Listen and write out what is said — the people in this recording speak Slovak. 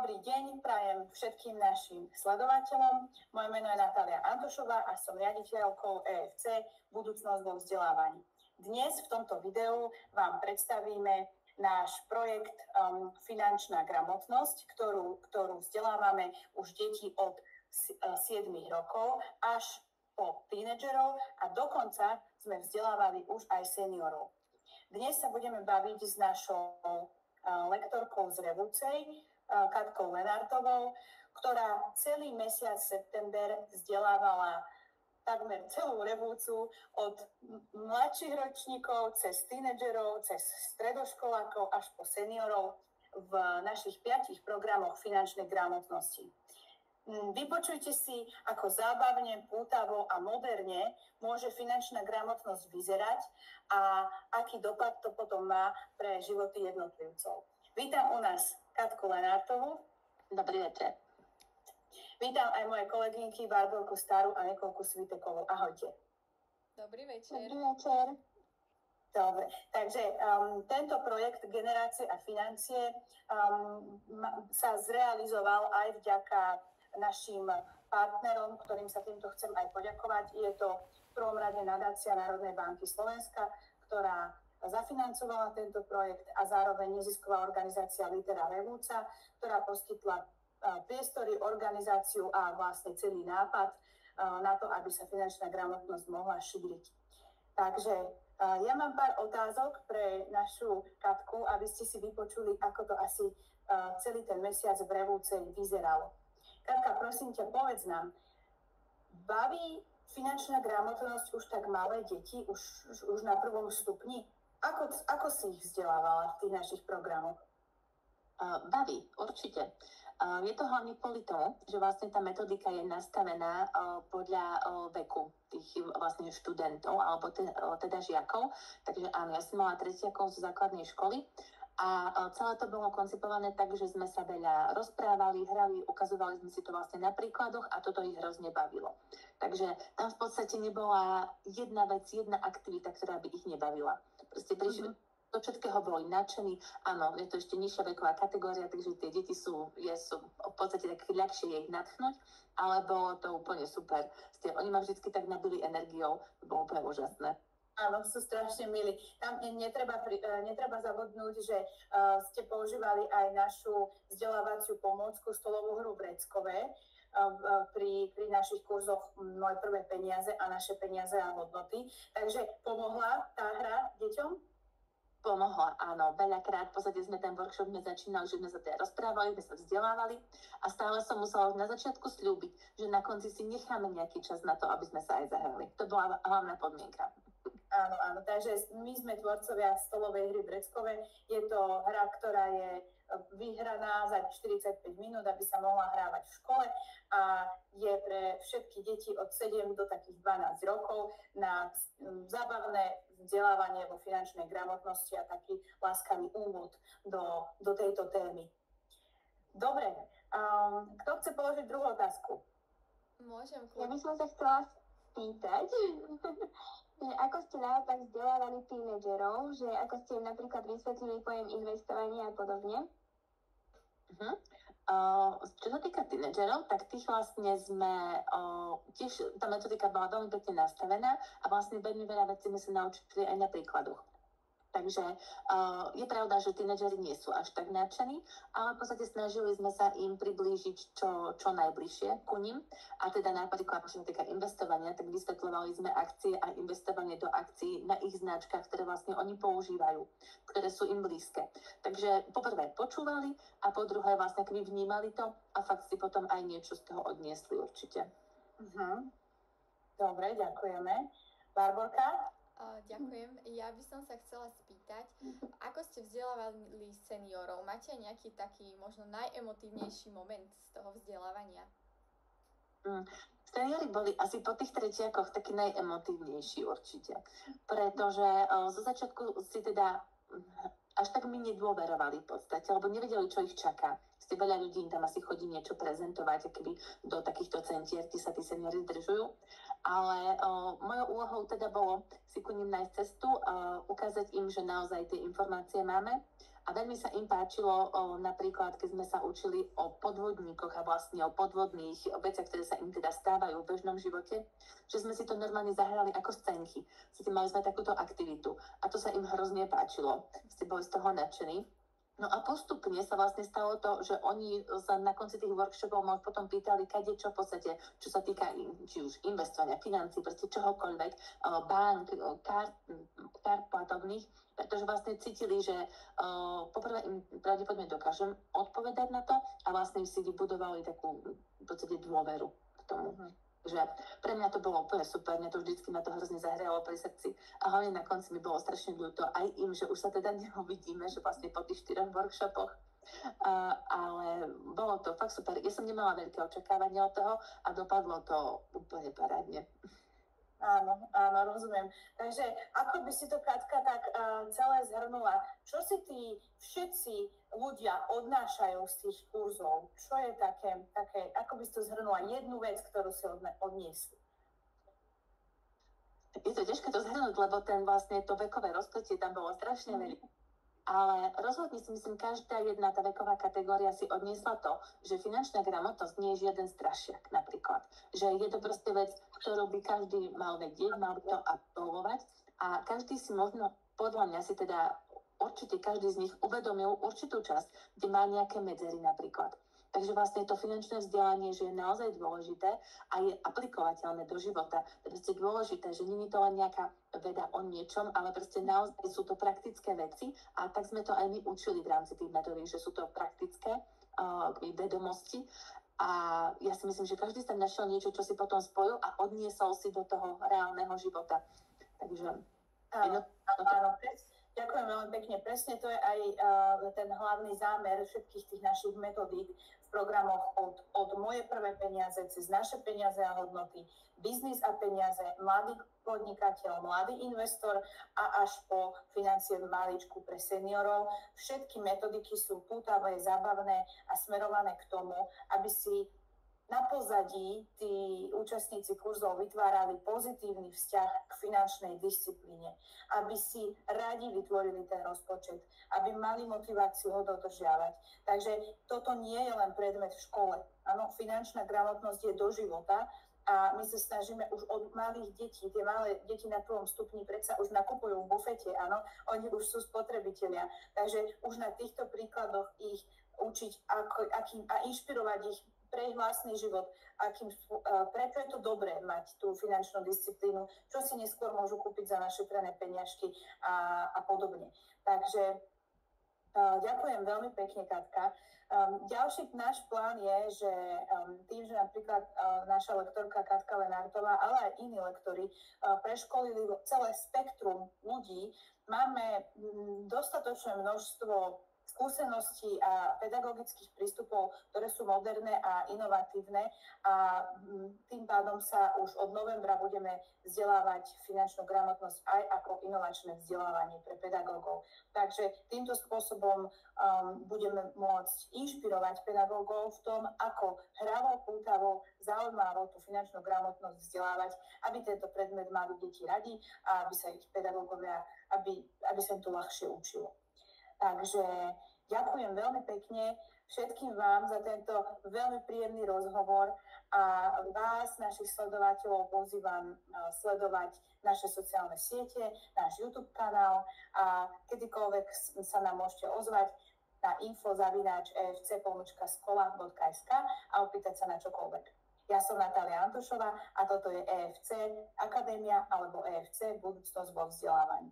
Dobrý deň, prajem všetkým našim sledovateľom. Moje meno je Natália Antošová a som riaditeľkou EFC Budúcnosť vo vzdelávaní. Dnes v tomto videu vám predstavíme náš projekt Finančná gramotnosť, ktorú vzdelávame už deti od 7 rokov až po tínedžerov a dokonca sme vzdelávali už aj seniorov. Dnes sa budeme baviť s našou lektorkou z Revúcej, Katkou Lenartovou, ktorá celý mesiac september vzdelávala takmer celú Revúcu od mladších ročníkov cez tínedžerov, cez stredoškolákov až po seniorov v našich 5 programoch finančnej gramotnosti. Vypočujte si, ako zábavne, pútavo a moderne môže finančná gramotnosť vyzerať a aký dopad to potom má pre životy jednotlivcov. Vítam u nás Katku Lenartovú. Dobrý večer. Vítam aj moje kolegynky Barborku Staru a Nikolku Svitekovú. Ahojte. Dobrý večer. Dobrý večer. Dobre, takže tento projekt Generácie a financie sa zrealizoval aj vďaka našim partnerom, ktorým sa týmto chcem aj poďakovať. Je to v prvom rade nadácia Národnej banky Slovenska, ktorá zafinancovala tento projekt a zároveň nezisková organizácia Litera Revúca, ktorá poskytla priestory, organizáciu a vlastne celý nápad na to, aby sa finančná gramotnosť mohla šíriť. Takže ja mám pár otázok pre našu Katku, aby ste si vypočuli, ako to asi celý ten mesiac v Revúcej vyzeralo. Katka, prosím ťa, povedz nám, baví finančná gramotnosť už tak malé deti, už na prvom stupni? Ako si ich vzdelávala v tých našich programoch? Baví, určite. Je to hlavne kvôli tomu, že vlastne tá metodika je nastavená podľa veku tých vlastne študentov alebo teda žiakov. Takže áno, ja som mala tretiakov zo základnej školy a celé to bolo koncipované tak, že sme sa veľa rozprávali, hrali, ukazovali sme si to vlastne na príkladoch a toto ich hrozne bavilo. Takže tam v podstate nebola jedna vec, jedna aktivita, ktorá by ich nebavila. Proste prišli, do všetkého boli nadšení. Áno, je to ešte nižšia veková kategória, takže tie deti sú v podstate tak ľahšie je ich nadchnúť, ale bolo to úplne super. Oni ma vždycky tak nabili energiou, to bolo úplne úžasné. Áno, sú strašne milí. Tam netreba zabudnúť, že ste používali aj našu vzdelávaciu pomôcku stolovú hru Vreckové pri našich kurzoch Moje prvé peniaze a Naše peniaze a hodnoty. Takže pomohla tá hra deťom? Pomohla, áno. Veľakrát v podstate sme ten workshop začínali, že sme sa teda rozprávali, sme sa vzdelávali a stále som musela na začiatku sľúbiť, že na konci si necháme nejaký čas na to, aby sme sa aj zahrali. To bola hlavná podmienka. Áno, takže my sme tvorcovia stolovej hry Vreckové. Je to hra, ktorá je vyhraná za 45 minút, aby sa mohla hrávať v škole a je pre všetky deti od 7 do takých 12 rokov na zábavné vzdelávanie vo finančnej gramotnosti a taký láskavý úvod do tejto témy. Dobre, kto chce položiť druhú otázku? Môžem. Ja by som sa chcela spýtať, že ako ste naopak vzdelávali tínedžerov, že ako ste im napríklad vysvetlili pojem investovania a podobne? Čo sa týka tínedžerov, tak tých vlastne sme, tiež tá metodika bola veľmi pekne nastavená a vlastne veľmi veľa vecí sme sa naučili aj na príkladoch. Takže je pravda, že tínedžeri nie sú až tak nadšení, ale v podstate snažili sme sa im priblížiť čo najbližšie ku nim. A teda napríklad, čo sa týka investovania, tak vysvetľovali sme akcie a investovanie do akcií na ich značkách, ktoré vlastne oni používajú, ktoré sú im blízke. Takže po prvé počúvali a po druhé vlastne keby vnímali to a fakt si potom aj niečo z toho odniesli určite. Dobre, ďakujeme. Barborka? Ďakujem. Ja by som sa chcela spýtať, ako ste vzdelávali seniorov? Máte nejaký taký možno najemotívnejší moment z toho vzdelávania? Seniori boli asi po tých tretiakoch taký najemotívnejší určite, pretože zo začiatku si teda až tak mi nedôverovali v podstate, lebo nevedeli, čo ich čaká. Veľa ľudí im tam asi chodí niečo prezentovať, keby do takýchto centier, kde sa tí seniori zdržujú. Ale mojou úlohou teda bolo si ku nim nájsť cestu, ukázať im, že naozaj tie informácie máme A veľmi sa im páčilo napríklad, keď sme sa učili o podvodníkoch a vlastne o podvodných veciach, ktoré sa im teda stávajú v bežnom živote, že sme si to normálne zahrali ako scénky. Mali sme takúto aktivitu a to sa im hrozne páčilo. Boli z toho nadšení. No a postupne sa vlastne stalo to, že oni sa na konci tých workshopov ma potom pýtali, kade čo v podstate, čo sa týka či už investovania, financií, proste čohokoľvek, bank, kart platobných, pretože vlastne cítili, že poprvé im pravdepodobne dokážem odpovedať na to a vlastne si vybudovali takú v podstate dôveru k tomu. Že pre mňa to bolo úplne super, mňa to vždycky ma to hrozne zahralo pri srdci a hlavne na konci mi bolo strašne ľúto aj im, že už sa teda neuvidíme, že vlastne po tých 4 workshopoch, ale bolo to fakt super. Ja som nemala veľké očakávania od toho a dopadlo to úplne parádne. Áno, rozumiem. Takže ako by si to, Katka, tak celé zhrnula, čo si tí všetci ľudia odnášajú z tých kurzov? Čo je také, ako by si to zhrnula, jednu vec, ktorú si odniesli? Je to ťažké to zhrnúť, lebo to vekové rozpätie tam bolo strašne veľké. Ale rozhodne si myslím, každá jedna tá veková kategória si odniesla to, že finančná gramotnosť nie je žiaden strašiak napríklad. Že je to proste vec, ktorú by každý mal vedieť, mal by to absolvovať a každý si možno, podľa mňa si teda určite každý z nich uvedomil určitú časť, kde má nejaké medzery napríklad. Takže vlastne to finančné vzdelanie, že je naozaj dôležité a je aplikovateľné do života. To je dôležité, že nie je to len nejaká veda o niečom, ale proste naozaj sú to praktické veci a tak sme to aj my učili v rámci tých metodík, že sú to praktické vedomosti. A ja si myslím, že každý sa našiel niečo, čo si potom spojil a odniesol si do toho reálneho života. Takže... Áno, ďakujem veľmi pekne. Presne to je aj ten hlavný zámer všetkých tých našich metodík v programoch od Moje prvé peniaze, cez Naše peniaze a hodnoty, Biznis a peniaze, Mladý podnikateľ, Mladý investor a až po Financie v maličku pre seniorov. Všetky metodiky sú pútavé, zábavné a smerované k tomu, aby si na pozadí tí účastníci kurzov vytvárali pozitívny vzťah k finančnej disciplíne, aby si radi vytvorili ten rozpočet, aby mali motiváciu ho dodržiavať. Takže toto nie je len predmet v škole. Áno, finančná gramotnosť je do života a my sa snažíme už od malých detí, tie malé deti na 2. stupni predsa už nakupujú v bufete, áno, oni už sú spotrebitelia. Takže už na týchto príkladoch ich učiť a inšpirovať ich pre ich vlastný život, prečo je to dobré mať tú finančnú disciplínu, čo si neskôr môžu kúpiť za našetrené peniažky a podobne. Takže ďakujem veľmi pekne, Katka. Ďalší náš plán je, že tým, že napríklad naša lektorka Katka Lenartová, ale aj iní lektori preškolili celé spektrum ľudí, máme dostatočné množstvo skúseností a pedagogických prístupov, ktoré sú moderné a inovatívne a tým pádom sa už od novembra budeme vzdelávať finančnú gramotnosť aj ako inovačné vzdelávanie pre pedagógov. Takže týmto spôsobom budeme môcť inšpirovať pedagógov v tom, ako hravo, pútavo, zaujímavo tú finančnú gramotnosť vzdelávať, aby tento predmet mali deti radi a aby sa ich pedagógovia, aby sa im to ľahšie učilo. Takže ďakujem veľmi pekne všetkým vám za tento veľmi príjemný rozhovor a vás, našich sledovateľov, pozývam sledovať naše sociálne siete, náš YouTube kanál a kedykoľvek sa nám môžete ozvať na info@efc-skola.sk a opýtať sa na čokoľvek. Ja som Natália Antošová a toto je EFC Akadémia alebo EFC Budúcnosť vo vzdelávaní.